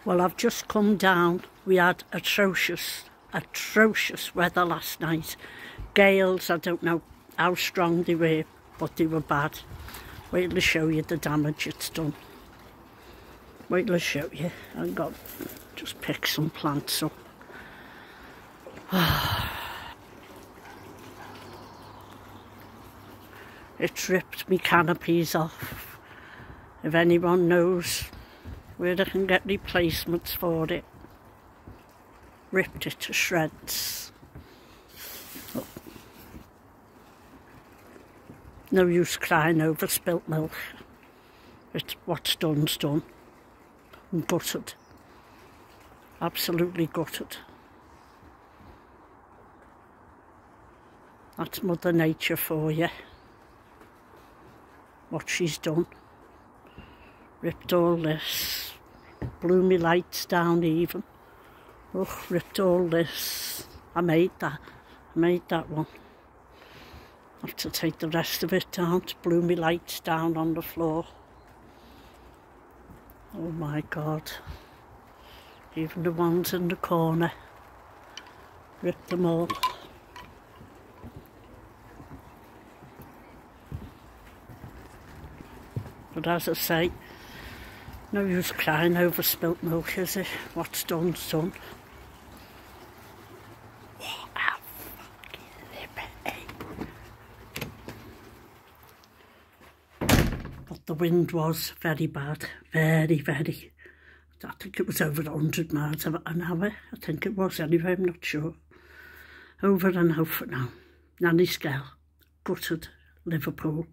Well, I've just come down. We had atrocious weather last night. Gales, I don't know how strong they were, but they were bad. Wait till I show you the damage it's done. Wait till I show you. I've got just pick some plants up. It's ripped me canopies off. If anyone knows where they can get replacements for it, ripped it to shreds. Oh. No use crying over spilt milk. It's what's done's done. I'm gutted. Absolutely gutted. That's Mother Nature for you. What she's done. Ripped all this. Blew me lights down even. Oh, ripped all this. I made that one. I have to take the rest of it down. It blew me lights down on the floor. Oh my God. Even the ones in the corner. Ripped them all. But as I say, no use crying over spilt milk, is it? What's done's done. What a fucking liberty. But the wind was very bad. Very, very. I think it was over 100 miles an hour. I think it was anyway, I'm not sure. Over and out for now. Nanny Skell. Gutted. Liverpool.